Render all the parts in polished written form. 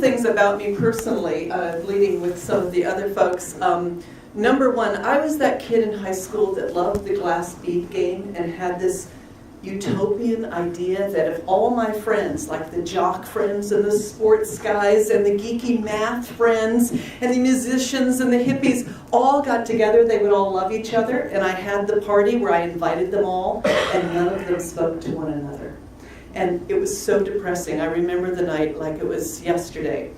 things about me personally, leading with some of the other folks. Number one, I was that kid in high school that loved the glass bead game and had this utopian idea that if all my friends, like the jock friends and the sports guys and the geeky math friends and the musicians and the hippies all got together, they would all love each other. And I had the party where I invited them all, and none of them spoke to one another. And it was so depressing. I remember the night like it was yesterday.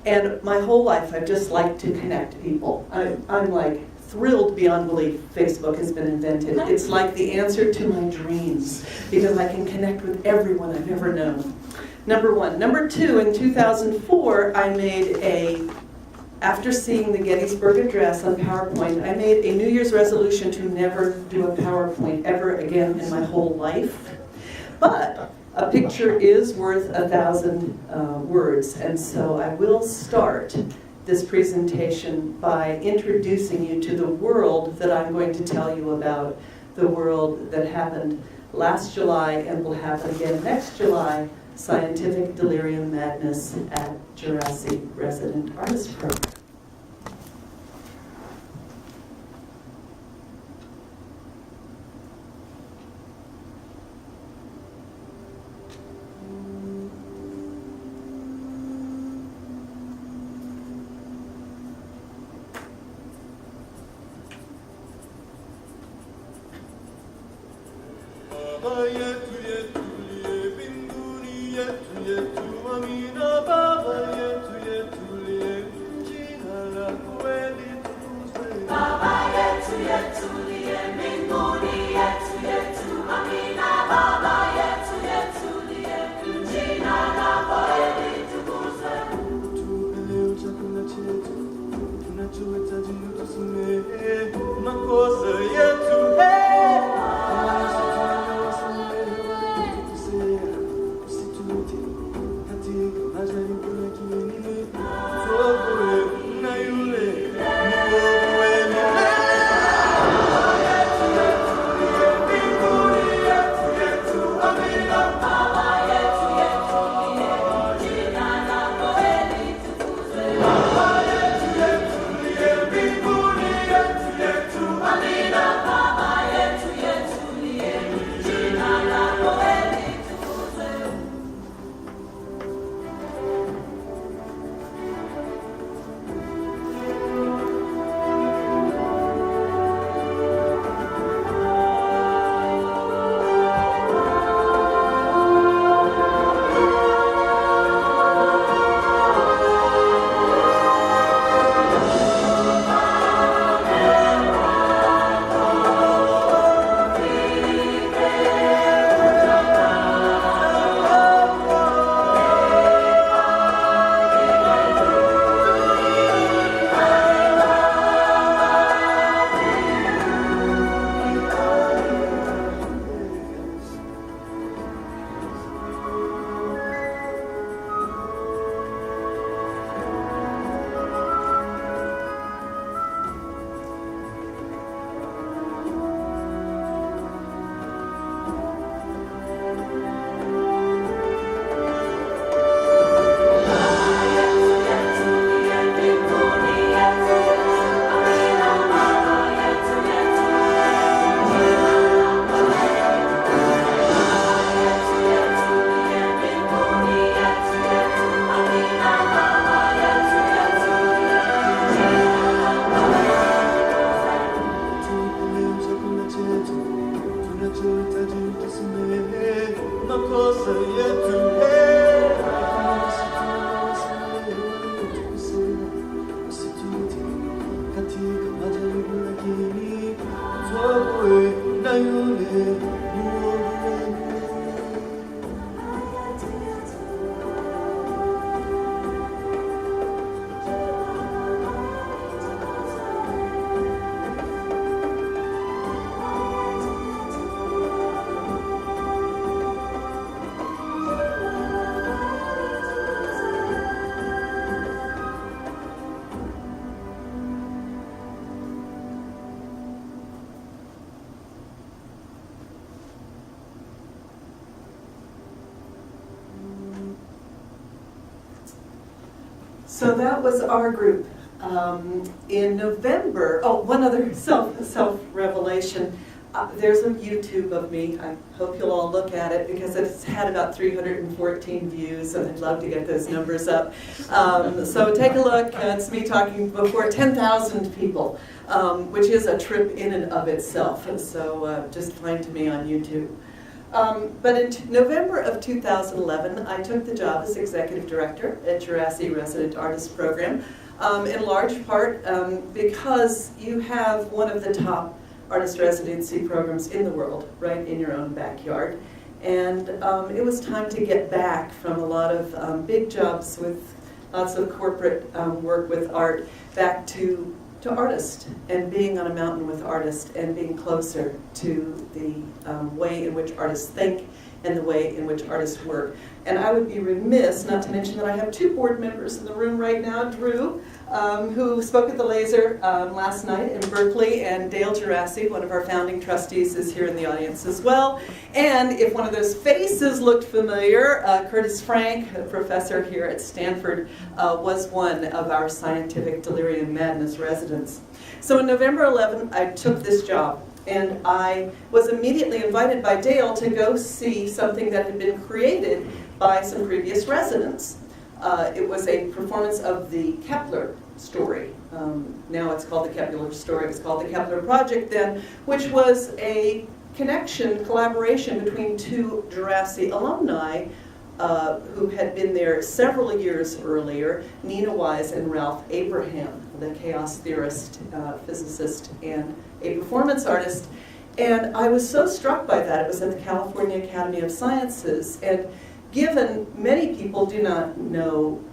And my whole life, I've just liked to connect people. I'm like thrilled beyond belief Facebook has been invented. It's like the answer to my dreams because I can connect with everyone I've ever known. Number one. Number two, in 2004, I made after seeing the Gettysburg Address on PowerPoint, I made a New Year's resolution to never do a PowerPoint ever again in my whole life. But a picture is worth 1,000 words, and so I will start this presentation by introducing you to the world that I'm going to tell you about, the world that happened last July and will happen again next July, Scientific Delirium Madness at Jurassic Resident Artist Program. So that was our group. In November, one other self-revelation. There's a YouTube of me. I hope you'll all look at it because it's had about 314 views, and I'd love to get those numbers up. So take a look. It's me talking before 10,000 people, which is a trip in and of itself. And so just find me on YouTube. But in November of 2011, I took the job as executive director at Jurassic Resident Artist Program, in large part because you have one of the top artist residency programs in the world, right in your own backyard. And it was time to get back from a lot of big jobs with lots of corporate work with art, back to artist, and being on a mountain with artists, and being closer to the way in which artists think and the way in which artists work. And I would be remiss not to mention that I have two board members in the room right now, Drew, who spoke at the Laser last night in Berkeley, and Dale Jurassic, one of our founding trustees, is here in the audience as well. And if one of those faces looked familiar, Curtis Frank, a professor here at Stanford, was one of our scientific Delirium Madness residents. So in November 11, I took this job. And I was immediately invited by Dale to go see something that had been created by some previous residents. It was a performance of the Kepler story. Now it's called the Kepler story. It was called the Kepler Project then, which was a collaboration between two Jurassic alumni who had been there several years earlier, Nina Wise and Ralph Abraham, the chaos theorist, physicist, and a performance artist. And I was so struck by that. It was at the California Academy of Sciences. And given many people do not know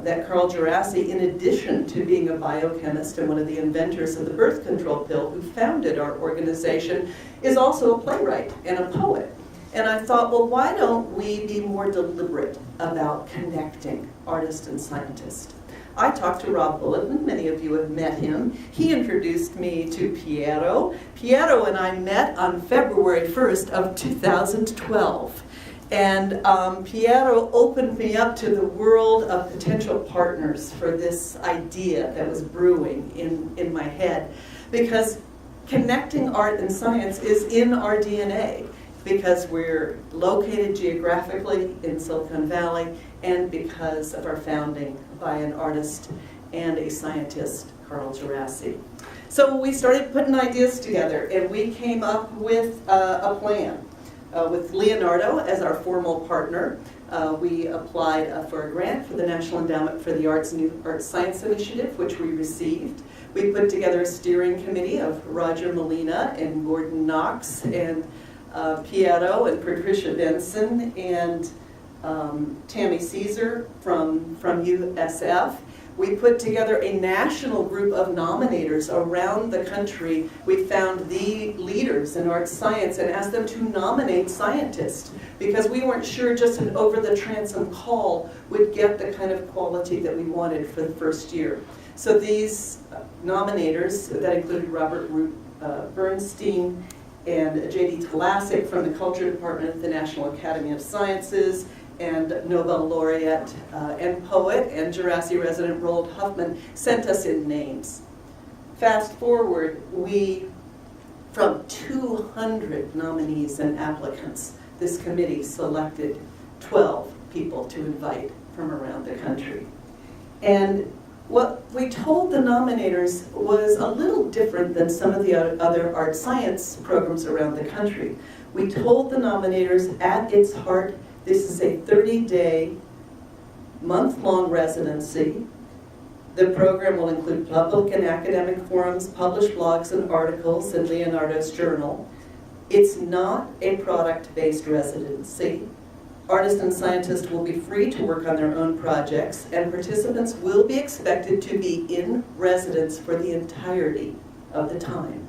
that Carl Jurassic, in addition to being a biochemist and one of the inventors of the birth control pill, who founded our organization, is also a playwright and a poet. And I thought, well, why don't we be more deliberate about connecting artist and scientist? I talked to Rob Bulletin. Many of you have met him. He introduced me to Piero. Piero and I met on February 1st of 2012. And Piero opened me up to the world of potential partners for this idea that was brewing in my head. Because connecting art and science is in our DNA, because we're located geographically in Silicon Valley, and because of our founding by an artist and a scientist, Carl Jurassic. So we started putting ideas together, and we came up with a plan. With Leonardo as our formal partner, we applied for a grant for the National Endowment for the Arts New Arts Science Initiative, which we received. We put together a steering committee of Roger Molina and Gordon Knox and Piero and Patricia Benson and Tammy Caesar from USF. We put together a national group of nominators around the country. We found the leaders in art science and asked them to nominate scientists, because we weren't sure just an over-the-transom call would get the kind of quality that we wanted for the first year. So these nominators, that included Robert Bernstein and J.D. Talasic from the Culture Department at the National Academy of Sciences, and Nobel laureate and poet and Jurassic resident Roald Huffman, sent us in names. Fast forward, from 200 nominees and applicants, this committee selected 12 people to invite from around the country. And what we told the nominators was a little different than some of the other art science programs around the country. We told the nominators, at its heart, this is a 30-day, month-long residency. The program will include public and academic forums, published blogs and articles in Leonardo's journal. It's not a product-based residency. Artists and scientists will be free to work on their own projects, and participants will be expected to be in residence for the entirety of the time.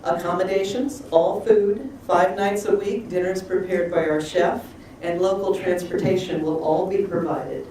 Accommodations, all food, 5 nights a week, dinners prepared by our chef, and local transportation will all be provided.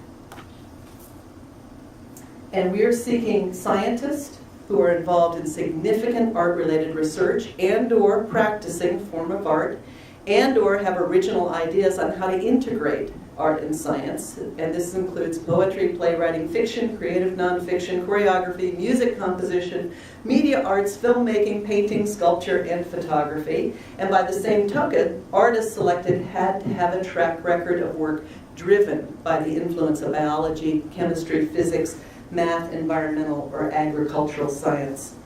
And we are seeking scientists who are involved in significant art-related research and/or practicing form of art, and/or have original ideas on how to integrate art and science, and this includes poetry, playwriting, fiction, creative nonfiction, choreography, music composition, media arts, filmmaking, painting, sculpture, and photography. And by the same token, artists selected had to have a track record of work driven by the influence of biology, chemistry, physics, math, environmental, or agricultural science.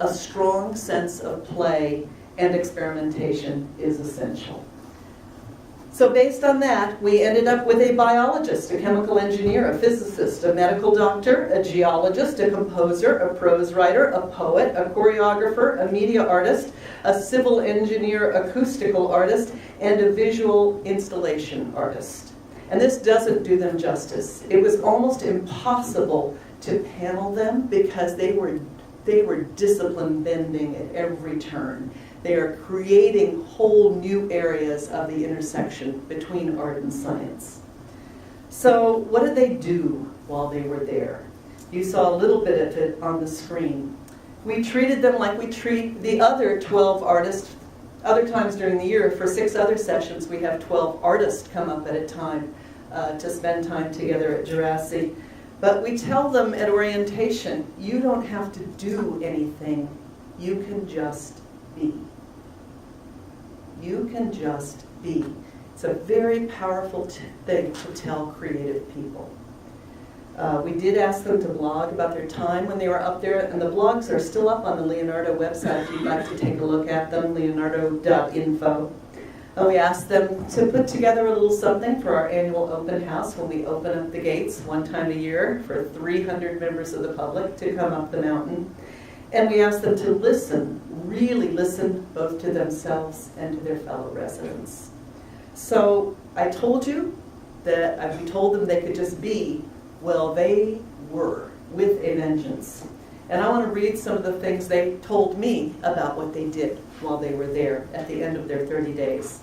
A strong sense of play and experimentation is essential. So based on that, we ended up with a biologist, a chemical engineer, a physicist, a medical doctor, a geologist, a composer, a prose writer, a poet, a choreographer, a media artist, a civil engineer, acoustical artist, and a visual installation artist. And this doesn't do them justice. It was almost impossible to panel them because they were discipline bending at every turn. They are creating whole new areas of the intersection between art and science. So what did they do while they were there? You saw a little bit of it on the screen. We treated them like we treat the other 12 artists. Other times during the year, for 6 other sessions, we have 12 artists come up at a time to spend time together at Jurassic. But we tell them at orientation, you don't have to do anything. You can just be. You can just be. It's a very powerful thing to tell creative people. We did ask them to blog about their time when they were up there, and the blogs are still up on the Leonardo website if you'd like to take a look at them, leonardo.info. We asked them to put together a little something for our annual open house when we open up the gates one time a year for 300 members of the public to come up the mountain. And we asked them to listen, really listen both to themselves and to their fellow residents. So I told you that we told them they could just be. Well, they were, with a vengeance. And I want to read some of the things they told me about what they did while they were there at the end of their 30 days.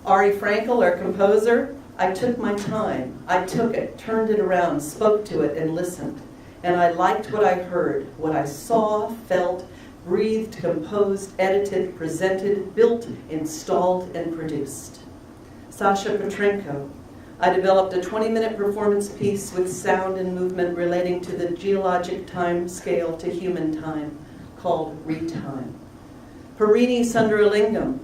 Ari Frankel, our composer, I took my time. I took it, turned it around, spoke to it, and listened. And I liked what I heard, what I saw, felt, breathed, composed, edited, presented, built, installed, and produced. Sasha Petrenko, I developed a 20-minute performance piece with sound and movement relating to the geologic time scale to human time, called Retime. Parini Sundaralingam,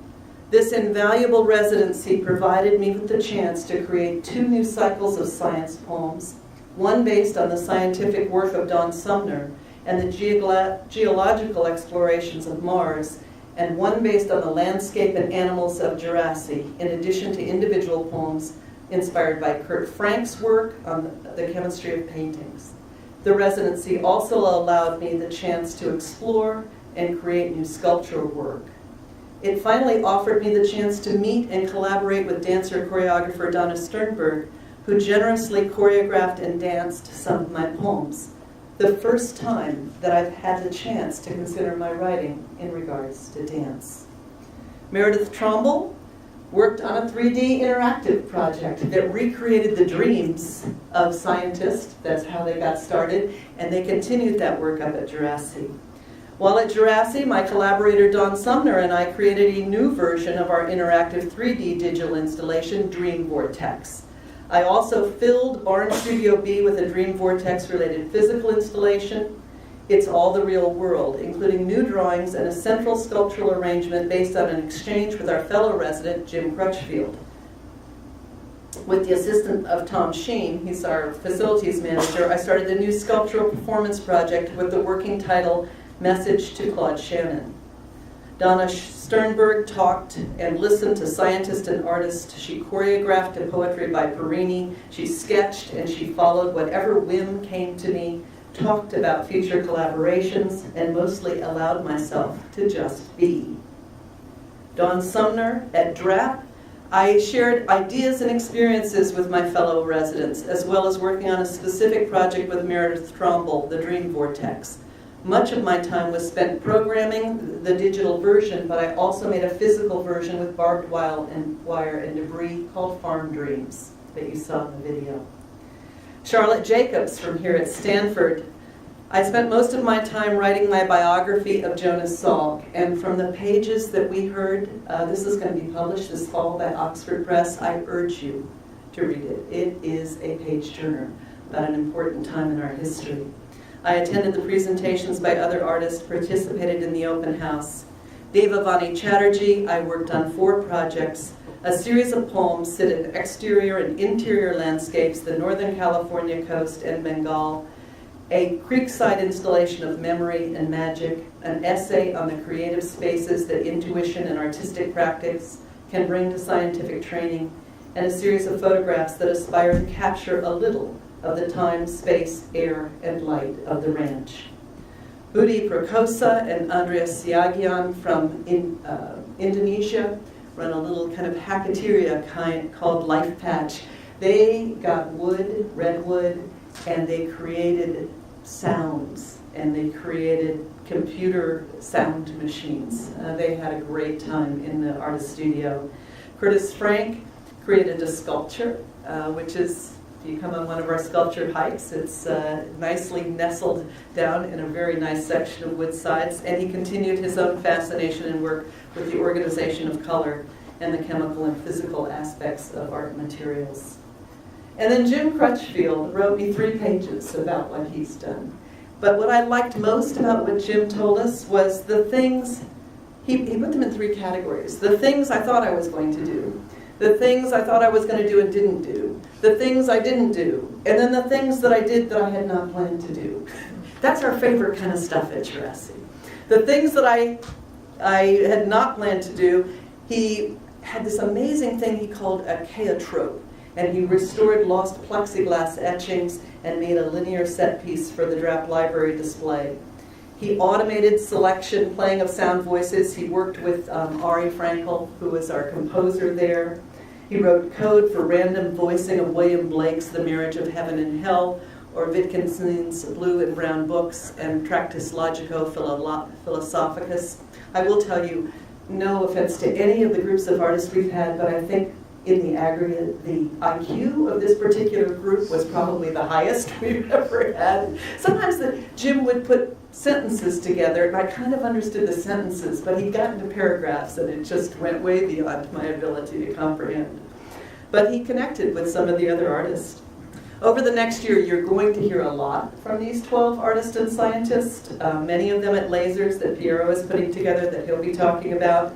this invaluable residency provided me with the chance to create 2 new cycles of science poems, one based on the scientific work of Don Sumner and the geological explorations of Mars, and one based on the landscape and animals of Jurassic, in addition to individual poems inspired by Kurt Frank's work on the chemistry of paintings. The residency also allowed me the chance to explore and create new sculptural work. It finally offered me the chance to meet and collaborate with dancer-choreographer Donna Sternberg, who generously choreographed and danced some of my poems. The first time that I've had the chance to consider my writing in regards to dance. Meredith Tromble worked on a 3D interactive project that recreated the dreams of scientists. That's how they got started, and they continued that work up at Jurassic. While at Jurassic, my collaborator Don Sumner and I created a new version of our interactive 3D digital installation, Dream Vortex. I also filled Barn Studio B with a Dream Vortex-related physical installation. It's all the real world, including new drawings and a central sculptural arrangement based on an exchange with our fellow resident, Jim Crutchfield. With the assistance of Tom Sheen, he's our facilities manager, I started a new sculptural performance project with the working title, Message to Claude Shannon. Donna Sternberg talked and listened to scientists and artists. She choreographed a poetry by Parini. She sketched and she followed whatever whim came to me, talked about future collaborations, and mostly allowed myself to just be. Don Sumner at DRAP, I shared ideas and experiences with my fellow residents, as well as working on a specific project with Meredith Tromble, the Dream Vortex. Much of my time was spent programming the digital version, but I also made a physical version with barbed wire and debris called Farm Dreams that you saw in the video. Charlotte Jacobs from here at Stanford. I spent most of my time writing my biography of Jonas Salk, and from the pages that we heard, this is going to be published this fall by Oxford Press, I urge you to read it. It is a page-turner about an important time in our history. I attended the presentations by other artists, participated in the open house. Devavani Chatterjee, I worked on 4 projects, a series of poems set in exterior and interior landscapes, the Northern California coast and Bengal, a creekside installation of memory and magic, an essay on the creative spaces that intuition and artistic practice can bring to scientific training, and a series of photographs that aspire to capture a little of the time, space, air, and light of the ranch. Budi Prakosa and Andreas Siagian from Indonesia run a little kind of hackateria called Life Patch. They got wood, redwood, and they created sounds, and they created computer sound machines. They had a great time in the artist studio. Curtis Frank created a sculpture, which is, if you come on one of our sculpture hikes, it's nicely nestled down in a very nice section of wood sides, and he continued his own fascination and work with the organization of color and the chemical and physical aspects of art materials. And then Jim Crutchfield wrote me 3 pages about what he's done. But what I liked most about what Jim told us was the things, he put them in 3 categories. The things I thought I was going to do, the things I thought I was going to do and didn't do, the things I didn't do, and then the things that I did that I had not planned to do. That's our favorite kind of stuff at Jurassic. The things that I had not planned to do, he had this amazing thing he called a chaotrope, and he restored lost plexiglass etchings and made a linear set piece for the Drapp Library display. He automated selection, playing of sound voices. He worked with Ari Frankel, who was our composer there. He wrote code for random voicing of William Blake's The Marriage of Heaven and Hell, or Wittgenstein's Blue and Brown Books, and Tractus Logico Philosophicus. I will tell you, no offense to any of the groups of artists we've had, but I think in the aggregate, the IQ of this particular group was probably the highest we've ever had. Sometimes Jim would put sentences together, and I kind of understood the sentences, but he got into paragraphs, and it just went way beyond my ability to comprehend. But he connected with some of the other artists. Over the next year, you're going to hear a lot from these 12 artists and scientists, many of them at Lasers that Piero is putting together that he'll be talking about.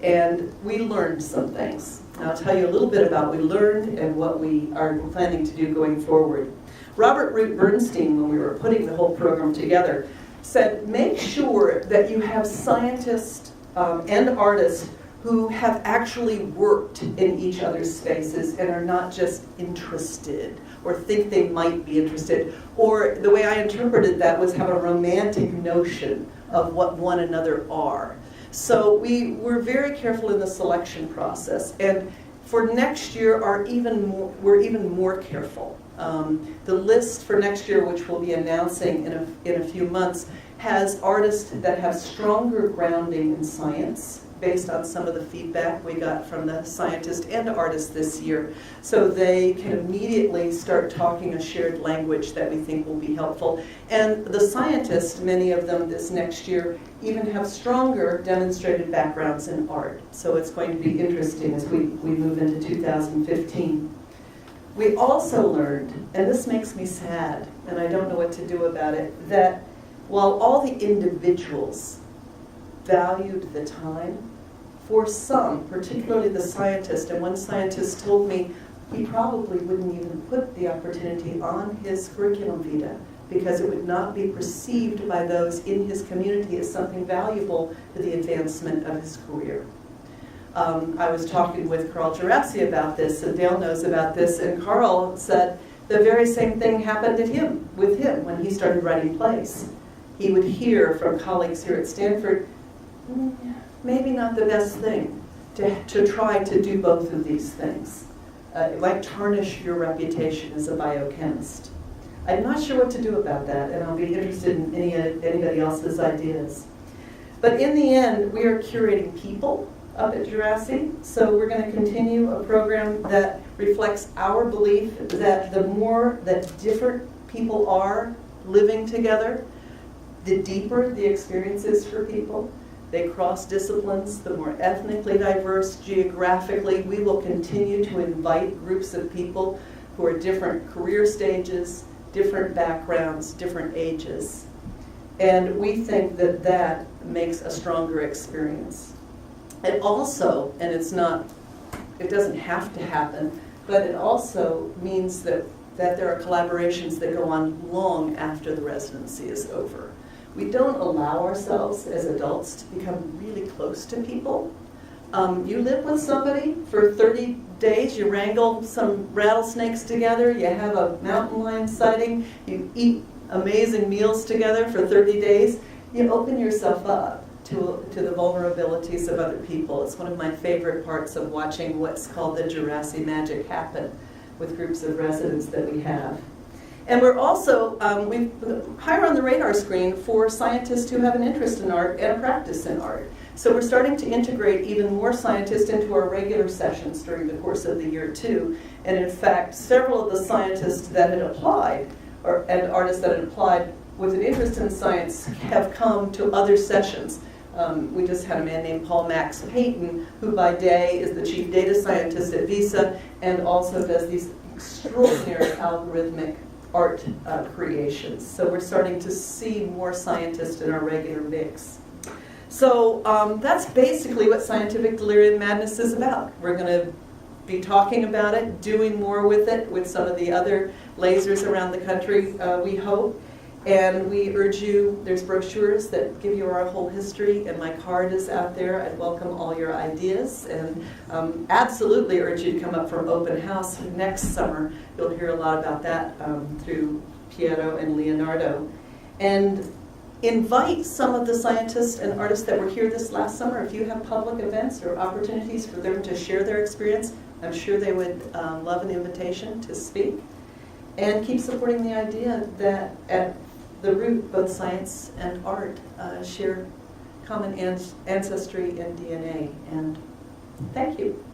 And we learned some things. I'll tell you a little bit about what we learned and what we are planning to do going forward. Robert Root Bernstein, when we were putting the whole program together, said make sure that you have scientists and artists who have actually worked in each other's spaces and are not just interested or think they might be interested. Or the way I interpreted that was have a romantic notion of what one another are. So we were very careful in the selection process, and for next year we're even more careful. The list for next year, which we'll be announcing in a few months, has artists that have stronger grounding in science based on some of the feedback we got from the scientists and artists this year. So they can immediately start talking a shared language that we think will be helpful. And the scientists, many of them this next year, even have stronger demonstrated backgrounds in art. So it's going to be interesting as we move into 2015. We also learned, and this makes me sad, and I don't know what to do about it, that while all the individuals valued the time, for some, particularly the scientist, and one scientist told me he probably wouldn't even put the opportunity on his curriculum vitae because it would not be perceived by those in his community as something valuable to the advancement of his career. I was talking with Carl Gerasi about this, and Dale knows about this, and Carl said the very same thing happened with him when he started writing plays. He would hear from colleagues here at Stanford, maybe not the best thing to try to do both of these things. It might tarnish your reputation as a biochemist. I'm not sure what to do about that, and I'll be interested in anybody else's ideas. But in the end, we are curating people up at Jurassic, so we're going to continue a program that reflects our belief that the more that different people are living together, the deeper the experience is for people, They cross disciplines, the more ethnically diverse, geographically. We will continue to invite groups of people who are different career stages, different backgrounds, different ages. And we think that that makes a stronger experience. It also, and it doesn't have to happen, but it also means that there are collaborations that go on long after the residency is over. We don't allow ourselves as adults to become really close to people. You live with somebody for 30 days, you wrangle some rattlesnakes together, you have a mountain lion sighting, you eat amazing meals together for 30 days, you open yourself up to the vulnerabilities of other people. It's one of my favorite parts of watching what's called the Jurassic magic happen with groups of residents that we have. And we're also higher on the radar screen for scientists who have an interest in art and a practice in art. So we're starting to integrate even more scientists into our regular sessions during the course of the year too. And in fact, several of the scientists that had applied, and artists that had applied with an interest in science, have come to other sessions. We just had a man named Paul Max Payton, who by day is the chief data scientist at Visa and also does these extraordinary algorithmic art creations. So we're starting to see more scientists in our regular mix. So that's basically what Scientific Delirium Madness is about. We're going to be talking about it, doing more with it, with some of the other lasers around the country, we hope. And we urge you, there's brochures that give you our whole history, and my card is out there. I'd welcome all your ideas, and absolutely urge you to come up for open house next summer. You'll hear a lot about that through Piero and Leonardo. And invite some of the scientists and artists that were here this last summer. If you have public events or opportunities for them to share their experience, I'm sure they would love an invitation to speak. And keep supporting the idea that at the root, both science and art share common ancestry and DNA. And thank you.